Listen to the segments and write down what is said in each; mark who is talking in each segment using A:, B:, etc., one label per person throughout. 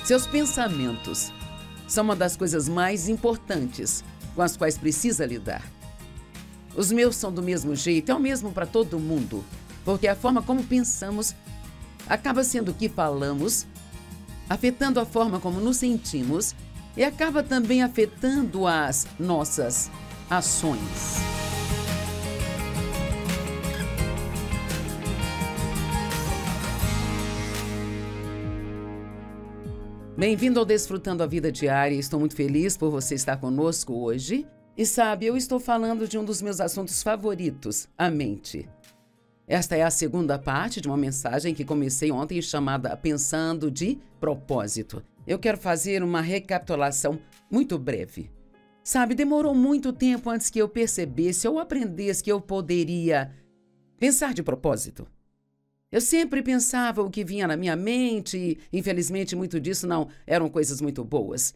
A: Seus pensamentos são uma das coisas mais importantes com as quais precisa lidar. Os meus são do mesmo jeito, é o mesmo para todo mundo, porque a forma como pensamos acaba sendo o que falamos, afetando a forma como nos sentimos e acaba também afetando as nossas ações. Bem-vindo ao Desfrutando a Vida Diária. Estou muito feliz por você estar conosco hoje. E sabe, eu estou falando de um dos meus assuntos favoritos, a mente. Esta é a segunda parte de uma mensagem que comecei ontem chamada Pensando de Propósito. Eu quero fazer uma recapitulação muito breve. Sabe, demorou muito tempo antes que eu percebesse ou aprendesse que eu poderia pensar de propósito. Eu sempre pensava o que vinha na minha mente e, infelizmente, muito disso não eram coisas muito boas.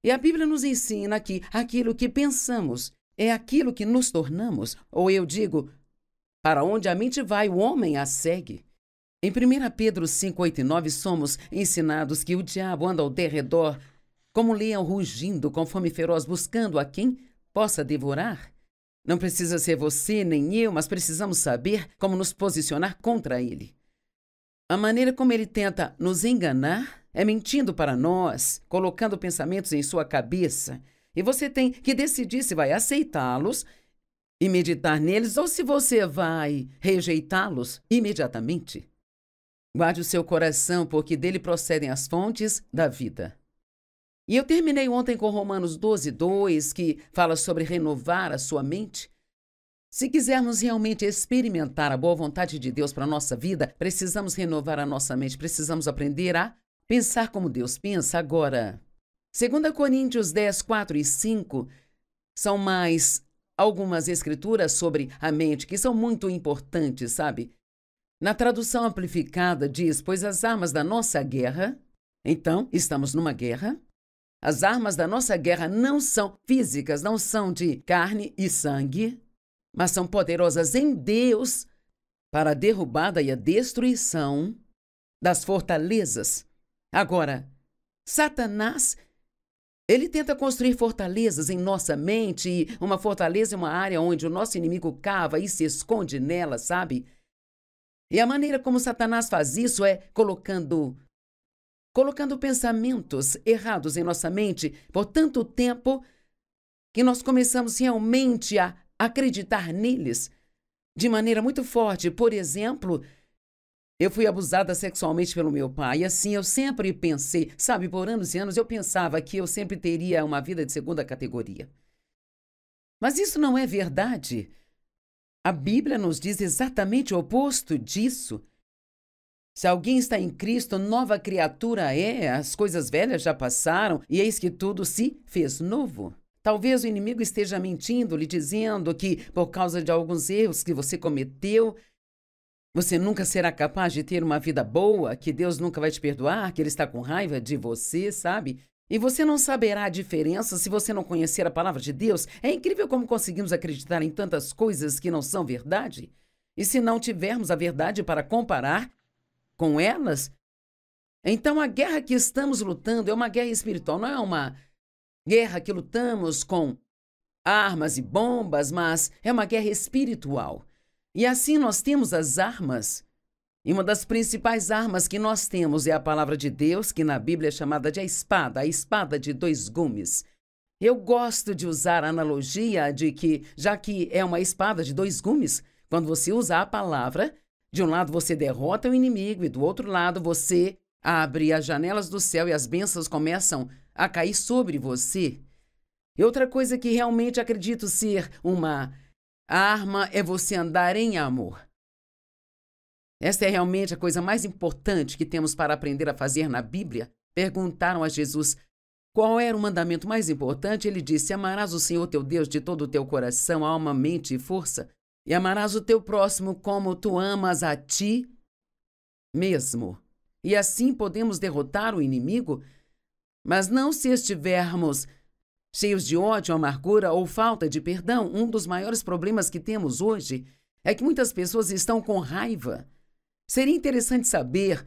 A: E a Bíblia nos ensina que aquilo que pensamos é aquilo que nos tornamos, ou eu digo, para onde a mente vai, o homem a segue. Em 1 Pedro 5, 8 e 9, somos ensinados que o diabo anda ao derredor, como um leão rugindo, com fome feroz, buscando a quem possa devorar. Não precisa ser você nem eu, mas precisamos saber como nos posicionar contra ele. A maneira como ele tenta nos enganar é mentindo para nós, colocando pensamentos em sua cabeça. E você tem que decidir se vai aceitá-los e meditar neles ou se você vai rejeitá-los imediatamente. Guarde o seu coração, porque dele procedem as fontes da vida. E eu terminei ontem com Romanos 12, 2, que fala sobre renovar a sua mente. Se quisermos realmente experimentar a boa vontade de Deus para a nossa vida, precisamos renovar a nossa mente, precisamos aprender a pensar como Deus pensa. Agora, 2 Coríntios 10, 4 e 5 são mais algumas escrituras sobre a mente que são muito importantes, sabe? Na tradução amplificada diz, pois as armas da nossa guerra, então estamos numa guerra, as armas da nossa guerra não são físicas, não são de carne e sangue, mas são poderosas em Deus para a derrubada e a destruição das fortalezas. Agora, Satanás, ele tenta construir fortalezas em nossa mente, e uma fortaleza é uma área onde o nosso inimigo cava e se esconde nela, sabe? E a maneira como Satanás faz isso é colocando pensamentos errados em nossa mente por tanto tempo que nós começamos realmente a acreditar neles de maneira muito forte. Por exemplo, eu fui abusada sexualmente pelo meu pai, e assim eu sempre pensei, sabe, por anos e anos eu pensava que eu sempre teria uma vida de segunda categoria. Mas isso não é verdade. A Bíblia nos diz exatamente o oposto disso. Se alguém está em Cristo, nova criatura é, as coisas velhas já passaram e eis que tudo se fez novo. Talvez o inimigo esteja mentindo, lhe dizendo que por causa de alguns erros que você cometeu, você nunca será capaz de ter uma vida boa, que Deus nunca vai te perdoar, que Ele está com raiva de você, sabe? E você não saberá a diferença se você não conhecer a palavra de Deus. É incrível como conseguimos acreditar em tantas coisas que não são verdade. E se não tivermos a verdade para comparar com elas, então a guerra que estamos lutando é uma guerra espiritual, não é uma guerra que lutamos com armas e bombas, mas é uma guerra espiritual. E assim nós temos as armas. E uma das principais armas que nós temos é a palavra de Deus, que na Bíblia é chamada de a espada de dois gumes. Eu gosto de usar a analogia de que, já que é uma espada de dois gumes, quando você usa a palavra, de um lado você derrota o inimigo e do outro lado você abre as janelas do céu e as bênçãos começam a cair sobre você. E outra coisa que realmente acredito ser uma arma é você andar em amor. Esta é realmente a coisa mais importante que temos para aprender a fazer na Bíblia. Perguntaram a Jesus qual era o mandamento mais importante. Ele disse, amarás o Senhor teu Deus de todo o teu coração, alma, mente e força, e amarás o teu próximo como tu amas a ti mesmo. E assim podemos derrotar o inimigo, mas não se estivermos cheios de ódio, amargura ou falta de perdão. Um dos maiores problemas que temos hoje é que muitas pessoas estão com raiva. Seria interessante saber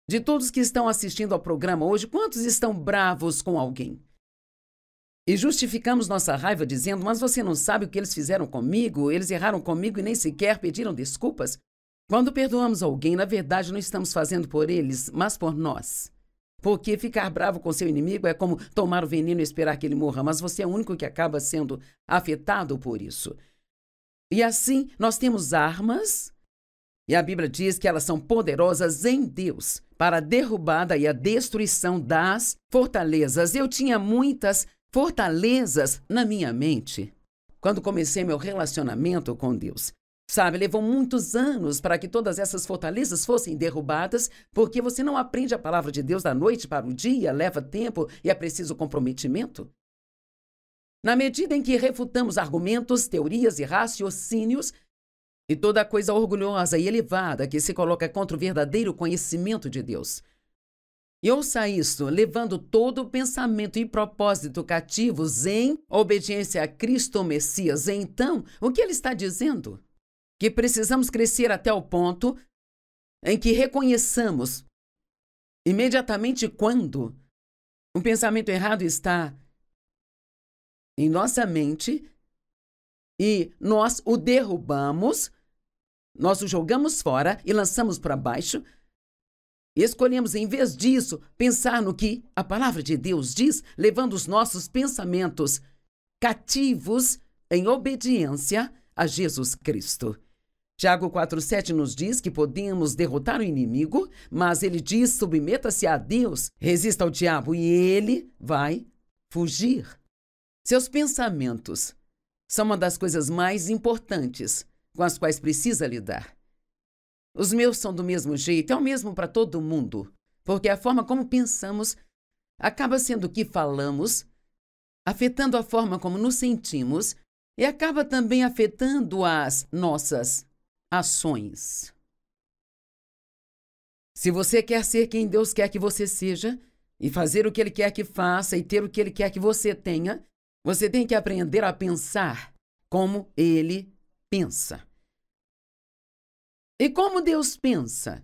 A: De todos que estão assistindo ao programa hoje, quantos estão bravos com alguém? E justificamos nossa raiva dizendo, mas você não sabe o que eles fizeram comigo, eles erraram comigo e nem sequer pediram desculpas? Quando perdoamos alguém, na verdade não estamos fazendo por eles, mas por nós. Porque ficar bravo com seu inimigo é como tomar o veneno e esperar que ele morra, mas você é o único que acaba sendo afetado por isso. E assim, nós temos armas, e a Bíblia diz que elas são poderosas em Deus para a derrubada e a destruição das fortalezas. Eu tinha muitas fortalezas na minha mente quando comecei meu relacionamento com Deus. Sabe, levou muitos anos para que todas essas fortalezas fossem derrubadas, porque você não aprende a palavra de Deus da noite para o dia, leva tempo e é preciso comprometimento. Na medida em que refutamos argumentos, teorias e raciocínios, e toda coisa orgulhosa e elevada que se coloca contra o verdadeiro conhecimento de Deus. E ouça isto, levando todo o pensamento e propósito cativos em obediência a Cristo Messias. Então, o que ele está dizendo? Que precisamos crescer até o ponto em que reconheçamos imediatamente quando um pensamento errado está em nossa mente e nós o derrubamos, nós o jogamos fora e lançamos para baixo e escolhemos, em vez disso, pensar no que a palavra de Deus diz, levando os nossos pensamentos cativos em obediência a Jesus Cristo. Tiago 4,7 nos diz que podemos derrotar o inimigo, mas ele diz, submeta-se a Deus, resista ao diabo e ele vai fugir. Seus pensamentos são uma das coisas mais importantes com as quais precisa lidar. Os meus são do mesmo jeito, é o mesmo para todo mundo, porque a forma como pensamos acaba sendo o que falamos, afetando a forma como nos sentimos e acaba também afetando as nossas ações. Se você quer ser quem Deus quer que você seja, e fazer o que Ele quer que faça e ter o que Ele quer que você tenha, você tem que aprender a pensar como Ele pensa. E como Deus pensa?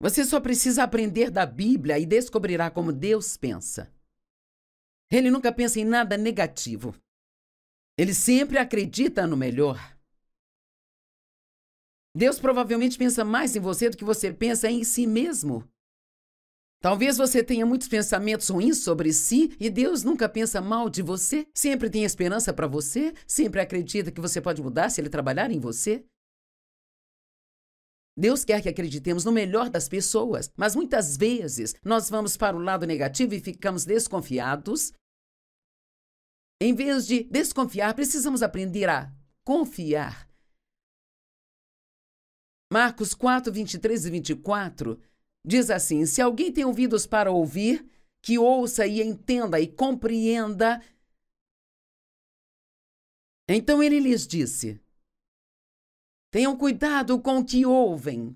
A: Você só precisa aprender da Bíblia e descobrirá como Deus pensa. Ele nunca pensa em nada negativo. Ele sempre acredita no melhor. Deus provavelmente pensa mais em você do que você pensa em si mesmo. Talvez você tenha muitos pensamentos ruins sobre si e Deus nunca pensa mal de você, sempre tem esperança para você, sempre acredita que você pode mudar se Ele trabalhar em você. Deus quer que acreditemos no melhor das pessoas, mas muitas vezes nós vamos para o lado negativo e ficamos desconfiados. Em vez de desconfiar, precisamos aprender a confiar. Marcos 4, 23 e 24 diz assim, se alguém tem ouvidos para ouvir, que ouça e entenda e compreenda. Então ele lhes disse, tenham cuidado com o que ouvem.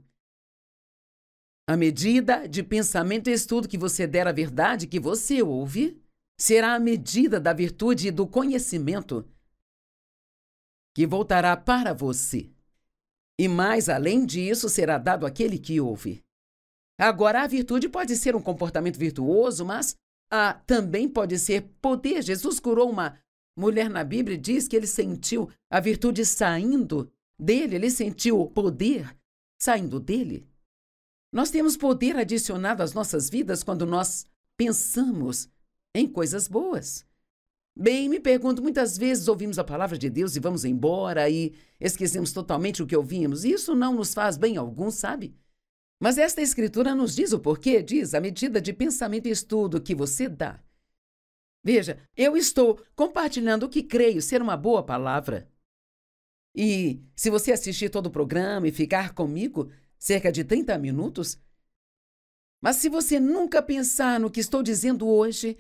A: A medida de pensamento e estudo que você der à verdade que você ouve, será a medida da virtude e do conhecimento que voltará para você. E mais além disso, será dado àquele que ouve. Agora, a virtude pode ser um comportamento virtuoso, mas também pode ser poder. Jesus curou uma mulher na Bíblia e diz que ele sentiu a virtude saindo dele, ele sentiu o poder saindo dele. Nós temos poder adicionado às nossas vidas quando nós pensamos em coisas boas. Bem, me pergunto, muitas vezes ouvimos a palavra de Deus e vamos embora e esquecemos totalmente o que ouvimos. Isso não nos faz bem algum, sabe? Mas esta escritura nos diz o porquê, diz a medida de pensamento e estudo que você dá. Veja, eu estou compartilhando o que creio ser uma boa palavra. E se você assistir todo o programa e ficar comigo cerca de 30 minutos, mas se você nunca pensar no que estou dizendo hoje,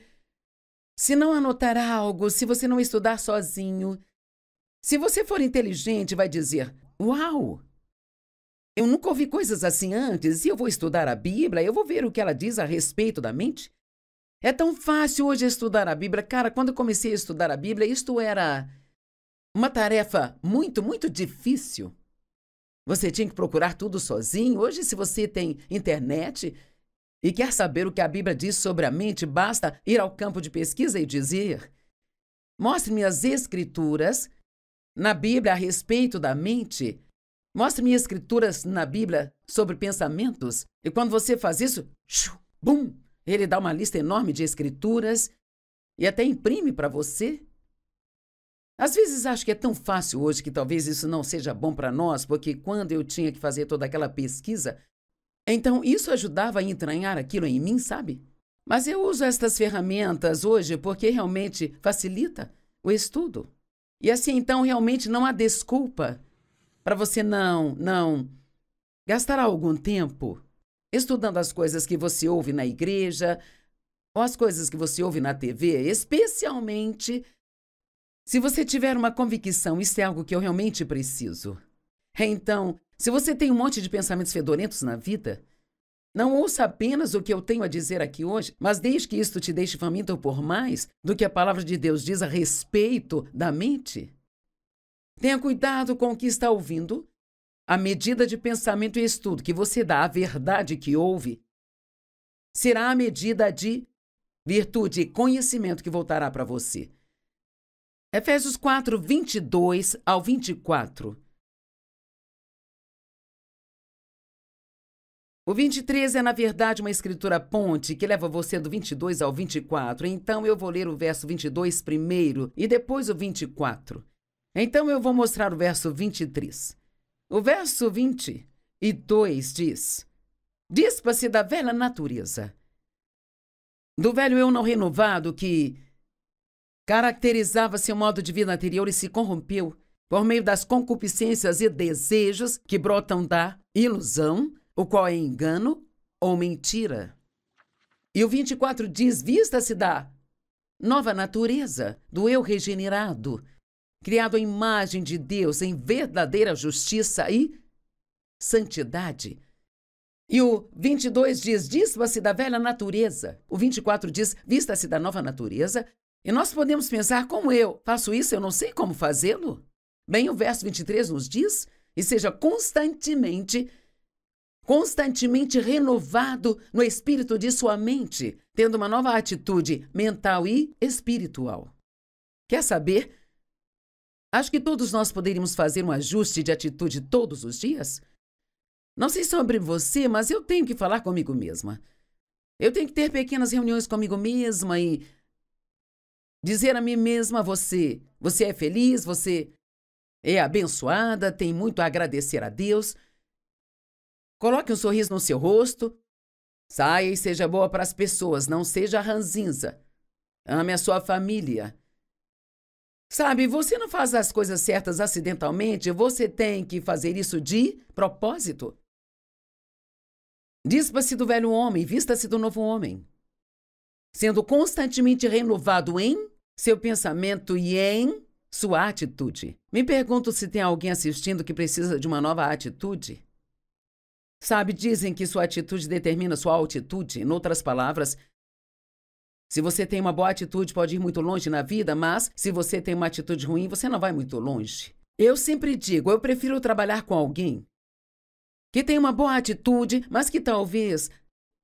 A: se não anotar algo, se você não estudar sozinho, se você for inteligente, vai dizer, uau, eu nunca ouvi coisas assim antes, e eu vou estudar a Bíblia, eu vou ver o que ela diz a respeito da mente. É tão fácil hoje estudar a Bíblia. Cara, quando eu comecei a estudar a Bíblia, isto era uma tarefa muito, muito difícil. Você tinha que procurar tudo sozinho. Hoje, se você tem internet e quer saber o que a Bíblia diz sobre a mente, basta ir ao campo de pesquisa e dizer: mostre-me as escrituras na Bíblia a respeito da mente. Mostre-me escrituras na Bíblia sobre pensamentos. E quando você faz isso, bum, ele dá uma lista enorme de escrituras e até imprime para você. Às vezes acho que é tão fácil hoje que talvez isso não seja bom para nós, porque quando eu tinha que fazer toda aquela pesquisa, então isso ajudava a entranhar aquilo em mim, sabe? Mas eu uso estas ferramentas hoje porque realmente facilita o estudo. E assim, então, realmente não há desculpa para você não gastar algum tempo estudando as coisas que você ouve na igreja ou as coisas que você ouve na TV, especialmente se você tiver uma convicção, isso é algo que eu realmente preciso. Então, se você tem um monte de pensamentos fedorentos na vida, não ouça apenas o que eu tenho a dizer aqui hoje, mas deixe que isto te deixe faminto por mais do que a palavra de Deus diz a respeito da mente. Tenha cuidado com o que está ouvindo. A medida de pensamento e estudo que você dá à verdade que ouve será a medida de virtude e conhecimento que voltará para você. Efésios 4, 22 ao 24. O 23 é, na verdade, uma escritura ponte que leva você do 22 ao 24. Então, eu vou ler o verso 22 primeiro e depois o 24. Então, eu vou mostrar o verso 23. O verso 22 diz: Dispa-se da velha natureza, do velho eu não renovado que caracterizava seu modo de vida anterior e se corrompeu por meio das concupiscências e desejos que brotam da ilusão, o qual é engano ou mentira. E o 24 diz: vista-se da nova natureza, do eu regenerado, criado à imagem de Deus em verdadeira justiça e santidade. E o 22 diz: dispa-se da velha natureza. O 24 diz: vista-se da nova natureza. E nós podemos pensar: como eu faço isso? Eu não sei como fazê-lo. Bem, o verso 23 nos diz: e seja constantemente renovado no espírito de sua mente, tendo uma nova atitude mental e espiritual. Quer saber? Acho que todos nós poderíamos fazer um ajuste de atitude todos os dias. Não sei sobre você, mas eu tenho que falar comigo mesma. Eu tenho que ter pequenas reuniões comigo mesma e dizer a mim mesma: você é feliz, você é abençoada, tem muito a agradecer a Deus. Coloque um sorriso no seu rosto. Saia e seja boa para as pessoas, não seja ranzinza. Ame a sua família. Sabe, você não faz as coisas certas acidentalmente, você tem que fazer isso de propósito. Dispa-se do velho homem, vista-se do novo homem, sendo constantemente renovado em seu pensamento e em sua atitude. Me pergunto se tem alguém assistindo que precisa de uma nova atitude. Sabe, dizem que sua atitude determina sua altitude. Em outras palavras, se você tem uma boa atitude, pode ir muito longe na vida, mas se você tem uma atitude ruim, você não vai muito longe. Eu sempre digo, eu prefiro trabalhar com alguém que tem uma boa atitude, mas que talvez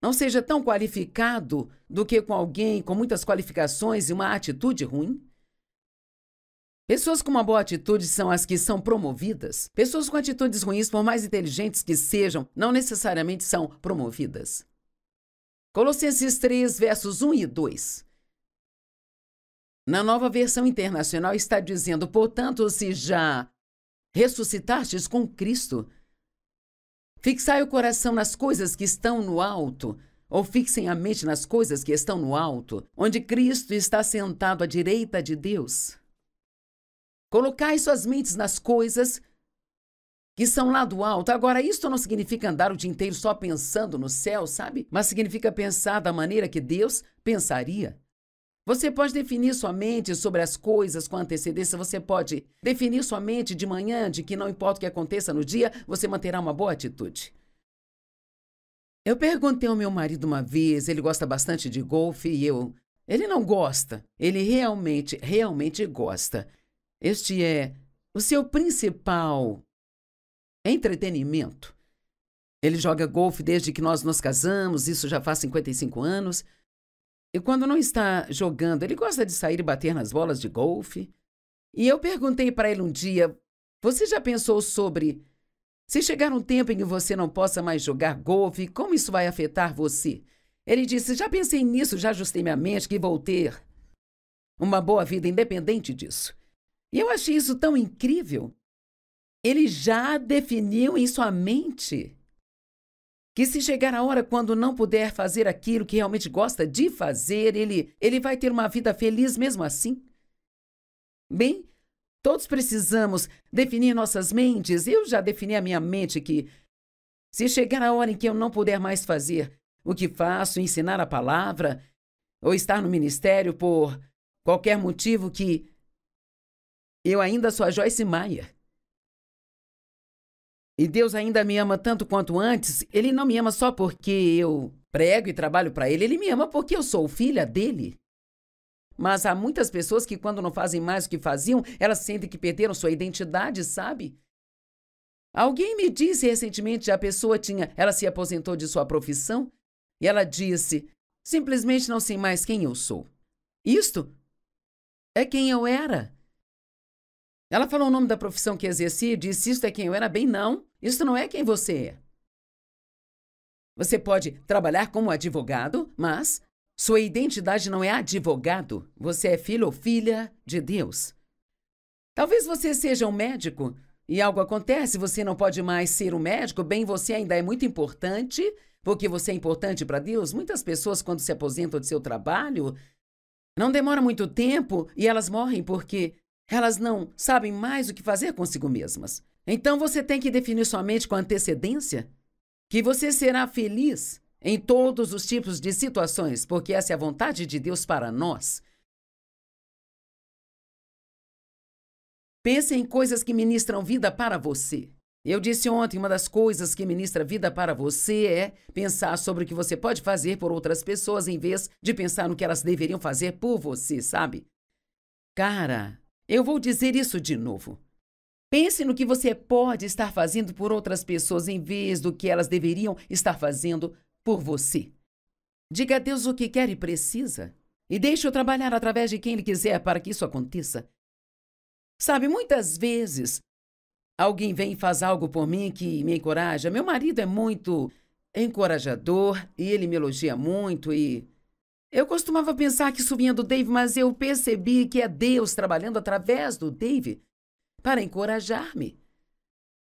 A: não seja tão qualificado do que com alguém com muitas qualificações e uma atitude ruim. Pessoas com uma boa atitude são as que são promovidas. Pessoas com atitudes ruins, por mais inteligentes que sejam, não necessariamente são promovidas. Colossenses 3, versos 1 e 2. Na Nova Versão Internacional está dizendo: portanto, se já ressuscitastes com Cristo, fixai o coração nas coisas que estão no alto, ou fixem a mente nas coisas que estão no alto, onde Cristo está sentado à direita de Deus. Colocai suas mentes nas coisas que são lá do alto. Agora, isto não significa andar o dia inteiro só pensando no céu, sabe? Mas significa pensar da maneira que Deus pensaria. Você pode definir sua mente sobre as coisas com antecedência. Você pode definir sua mente de manhã, de que não importa o que aconteça no dia, você manterá uma boa atitude. Eu perguntei ao meu marido uma vez, ele gosta bastante de golfe e ele não gosta. Ele realmente gosta. Este é o seu principal entretenimento. Ele joga golfe desde que nós nos casamos, isso já faz 55 anos. E quando não está jogando, ele gosta de sair e bater nas bolas de golfe. E eu perguntei para ele um dia, você já pensou sobre se chegar um tempo em que você não possa mais jogar golfe, como isso vai afetar você? Ele disse, já pensei nisso, já ajustei minha mente que vou ter uma boa vida independente disso. E eu achei isso tão incrível. Ele já definiu em sua mente que se chegar a hora quando não puder fazer aquilo que realmente gosta de fazer, ele vai ter uma vida feliz mesmo assim. Bem, todos precisamos definir nossas mentes. Eu já defini a minha mente que se chegar a hora em que eu não puder mais fazer o que faço, ensinar a palavra, ou estar no ministério por qualquer motivo, que eu ainda sou a Joyce Meyer. E Deus ainda me ama tanto quanto antes. Ele não me ama só porque eu prego e trabalho para Ele. Ele me ama porque eu sou filha dele. Mas há muitas pessoas que, quando não fazem mais o que faziam, elas sentem que perderam sua identidade, sabe? Alguém me disse recentemente que a pessoa ela se aposentou de sua profissão e ela disse, simplesmente não sei mais quem eu sou. Isto é quem eu era. Ela falou o nome da profissão que exercia e disse, isto é quem eu era. Bem, não, isso não é quem você é. Você pode trabalhar como advogado, mas sua identidade não é advogado. Você é filho ou filha de Deus. Talvez você seja um médico e algo acontece, você não pode mais ser um médico. Bem, você ainda é muito importante, porque você é importante para Deus. Muitas pessoas, quando se aposentam de seu trabalho, não demora muito tempo e elas morrem porque elas não sabem mais o que fazer consigo mesmas. Então você tem que definir sua mente com antecedência que você será feliz em todos os tipos de situações, porque essa é a vontade de Deus para nós. Pense em coisas que ministram vida para você. Eu disse ontem, uma das coisas que ministra vida para você é pensar sobre o que você pode fazer por outras pessoas em vez de pensar no que elas deveriam fazer por você, sabe? Cara, eu vou dizer isso de novo. Pense no que você pode estar fazendo por outras pessoas em vez do que elas deveriam estar fazendo por você. Diga a Deus o que quer e precisa e deixe-o trabalhar através de quem Ele quiser para que isso aconteça. Sabe, muitas vezes alguém vem e faz algo por mim que me encoraja. Meu marido é muito encorajador e ele me elogia muito e eu costumava pensar que isso vinha do Dave, mas eu percebi que é Deus trabalhando através do Dave para encorajar-me.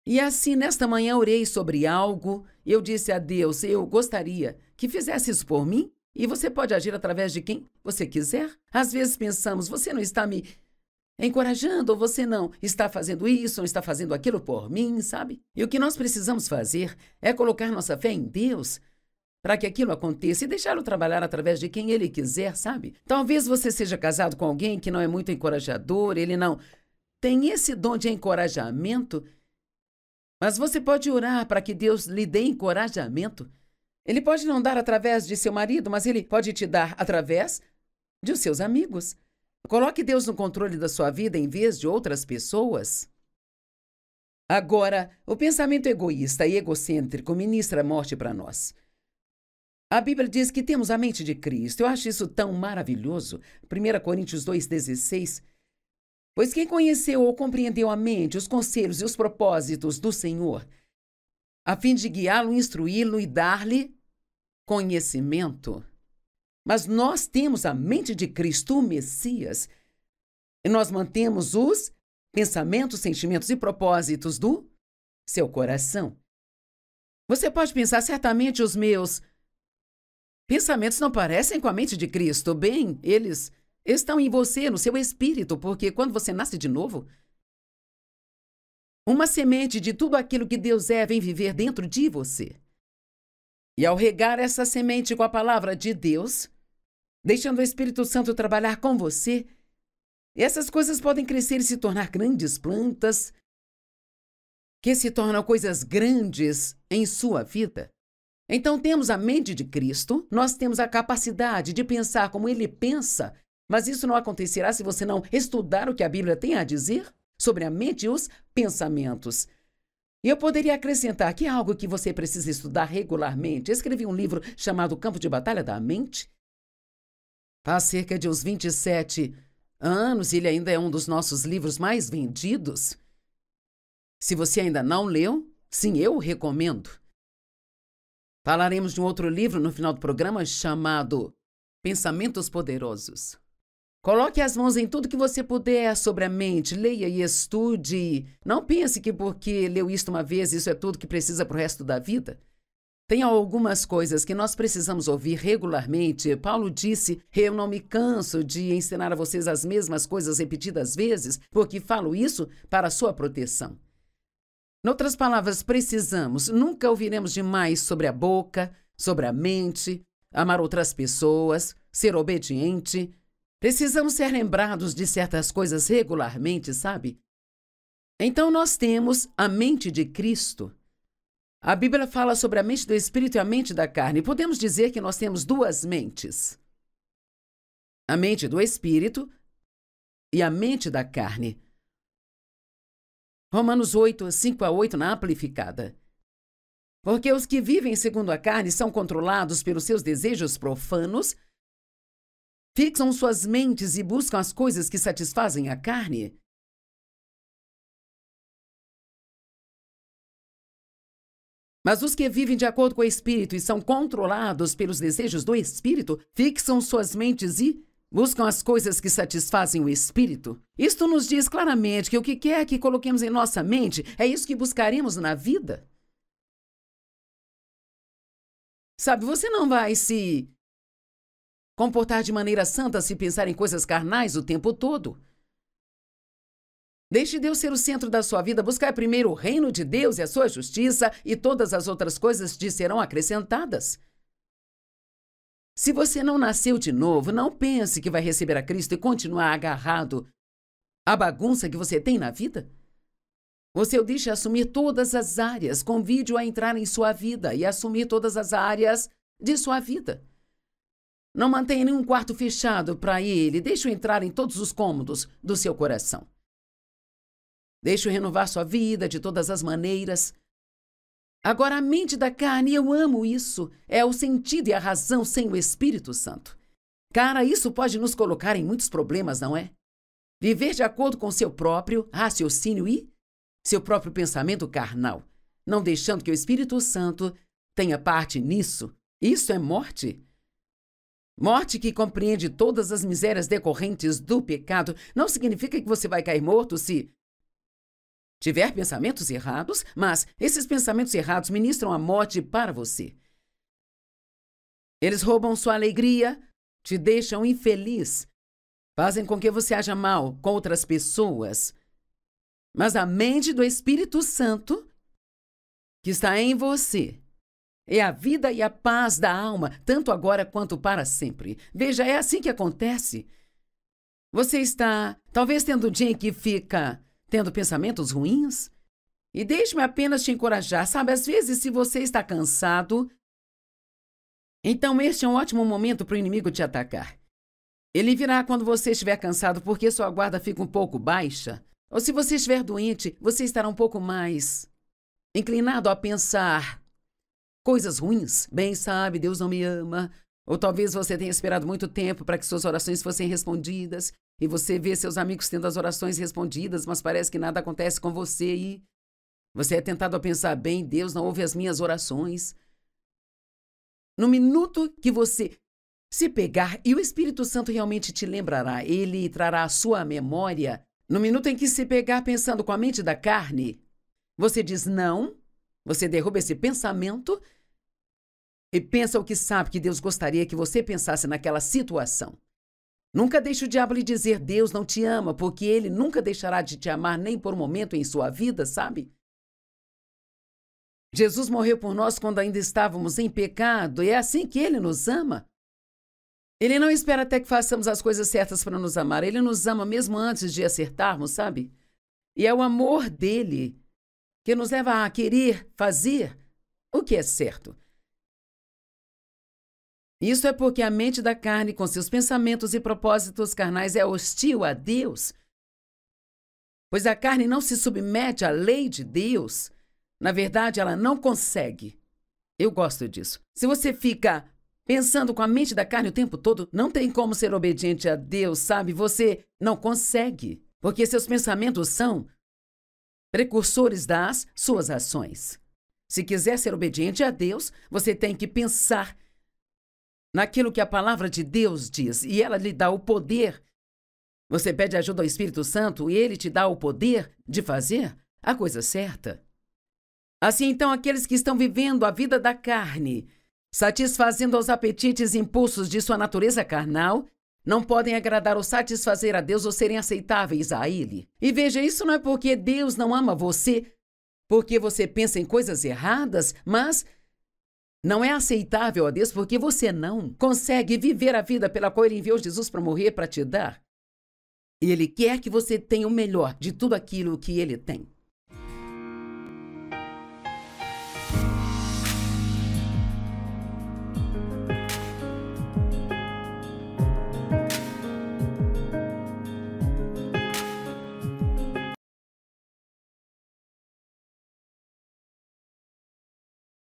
A: E assim, nesta manhã, orei sobre algo e eu disse a Deus, eu gostaria que fizesse isso por mim e você pode agir através de quem você quiser. Às vezes pensamos, você não está me encorajando ou você não está fazendo isso, não está fazendo aquilo por mim, sabe? E o que nós precisamos fazer é colocar nossa fé em Deus para que aquilo aconteça e deixá-lo trabalhar através de quem Ele quiser, sabe? Talvez você seja casado com alguém que não é muito encorajador, ele não tem esse dom de encorajamento, mas você pode orar para que Deus lhe dê encorajamento. Ele pode não dar através de seu marido, mas Ele pode te dar através de seus amigos. Coloque Deus no controle da sua vida em vez de outras pessoas. Agora, o pensamento egoísta e egocêntrico ministra a morte para nós. A Bíblia diz que temos a mente de Cristo. Eu acho isso tão maravilhoso. 1 Coríntios 2,16. Pois quem conheceu ou compreendeu a mente, os conselhos e os propósitos do Senhor, a fim de guiá-lo, instruí-lo e dar-lhe conhecimento. Mas nós temos a mente de Cristo, o Messias, e nós mantemos os pensamentos, sentimentos e propósitos do seu coração. Você pode pensar, certamente os meus pensamentos não parecem com a mente de Cristo. Bem, eles estão em você, no seu espírito, porque quando você nasce de novo, uma semente de tudo aquilo que Deus é vem viver dentro de você. E ao regar essa semente com a palavra de Deus, deixando o Espírito Santo trabalhar com você, essas coisas podem crescer e se tornar grandes plantas, que se tornam coisas grandes em sua vida. Então temos a mente de Cristo, nós temos a capacidade de pensar como Ele pensa, mas isso não acontecerá se você não estudar o que a Bíblia tem a dizer sobre a mente e os pensamentos. E eu poderia acrescentar que é algo que você precisa estudar regularmente. Eu escrevi um livro chamado Campo de Batalha da Mente. Faz cerca de uns 27 anos e ele ainda é um dos nossos livros mais vendidos. Se você ainda não leu, sim, eu o recomendo. Falaremos de um outro livro no final do programa chamado Pensamentos Poderosos. Coloque as mãos em tudo que você puder sobre a mente, leia e estude. Não pense que porque leu isto uma vez, isso é tudo que precisa para o resto da vida. Tem algumas coisas que nós precisamos ouvir regularmente. Paulo disse, eu não me canso de ensinar a vocês as mesmas coisas repetidas vezes, porque falo isso para a sua proteção. Em outras palavras, precisamos, nunca ouviremos demais sobre a boca, sobre a mente, amar outras pessoas, ser obediente. Precisamos ser lembrados de certas coisas regularmente, sabe? Então nós temos a mente de Cristo. A Bíblia fala sobre a mente do Espírito e a mente da carne. Podemos dizer que nós temos duas mentes. A mente do Espírito e a mente da carne. Romanos 8, 5-8 na Amplificada. Porque os que vivem segundo a carne são controlados pelos seus desejos profanos, fixam suas mentes e buscam as coisas que satisfazem a carne. Mas os que vivem de acordo com o Espírito e são controlados pelos desejos do Espírito, fixam suas mentes e buscam as coisas que satisfazem o Espírito. Isto nos diz claramente que o que quer que coloquemos em nossa mente é isso que buscaremos na vida. Sabe, você não vai se comportar de maneira santa se pensar em coisas carnais o tempo todo. Deixe Deus ser o centro da sua vida. Buscar primeiro o reino de Deus e a sua justiça, e todas as outras coisas te serão acrescentadas. Se você não nasceu de novo, não pense que vai receber a Cristo e continuar agarrado à bagunça que você tem na vida. Você o deixa assumir todas as áreas. Convide-o a entrar em sua vida e assumir todas as áreas de sua vida. Não mantenha nenhum quarto fechado para ele. Deixe-o entrar em todos os cômodos do seu coração. Deixe-o renovar sua vida de todas as maneiras. Agora, a mente da carne, eu amo isso. É o sentido e a razão sem o Espírito Santo. Cara, isso pode nos colocar em muitos problemas, não é? Viver de acordo com seu próprio raciocínio e seu próprio pensamento carnal, não deixando que o Espírito Santo tenha parte nisso. Isso é morte. Morte que compreende todas as misérias decorrentes do pecado. Não significa que você vai cair morto se tiver pensamentos errados, mas esses pensamentos errados ministram a morte para você. Eles roubam sua alegria, te deixam infeliz, fazem com que você haja mal com outras pessoas. Mas a mente do Espírito Santo, que está em você, é a vida e a paz da alma, tanto agora quanto para sempre. Veja, é assim que acontece. Você está, talvez, tendo um dia em que fica tendo pensamentos ruins? E deixe-me apenas te encorajar. Sabe, às vezes, se você está cansado, então este é um ótimo momento para o inimigo te atacar. Ele virá quando você estiver cansado, porque sua guarda fica um pouco baixa. Ou se você estiver doente, você estará um pouco mais inclinado a pensar coisas ruins. Bem, sabe, Deus não me ama. Ou talvez você tenha esperado muito tempo para que suas orações fossem respondidas. E você vê seus amigos tendo as orações respondidas, mas parece que nada acontece com você e você é tentado a pensar, bem, Deus não ouve as minhas orações. No minuto que você se pegar, e o Espírito Santo realmente te lembrará, ele trará à sua memória, no minuto em que se pegar pensando com a mente da carne, você diz não, você derruba esse pensamento e pensa o que sabe que Deus gostaria que você pensasse naquela situação. Nunca deixe o diabo lhe dizer Deus não te ama, porque ele nunca deixará de te amar nem por um momento em sua vida, sabe? Jesus morreu por nós quando ainda estávamos em pecado, e é assim que ele nos ama. Ele não espera até que façamos as coisas certas para nos amar, ele nos ama mesmo antes de acertarmos, sabe? E é o amor dele que nos leva a querer fazer o que é certo. Isso é porque a mente da carne, com seus pensamentos e propósitos carnais, é hostil a Deus. Pois a carne não se submete à lei de Deus. Na verdade, ela não consegue. Eu gosto disso. Se você fica pensando com a mente da carne o tempo todo, não tem como ser obediente a Deus, sabe? Você não consegue, porque seus pensamentos são precursores das suas ações. Se quiser ser obediente a Deus, você tem que pensar naquilo que a palavra de Deus diz, e ela lhe dá o poder. Você pede ajuda ao Espírito Santo e ele te dá o poder de fazer a coisa certa. Assim, então, aqueles que estão vivendo a vida da carne, satisfazendo os apetites e impulsos de sua natureza carnal, não podem agradar ou satisfazer a Deus ou serem aceitáveis a Ele. E veja, isso não é porque Deus não ama você, porque você pensa em coisas erradas, mas não é aceitável a Deus porque você não consegue viver a vida pela qual Ele enviou Jesus para morrer para te dar. E Ele quer que você tenha o melhor de tudo aquilo que Ele tem.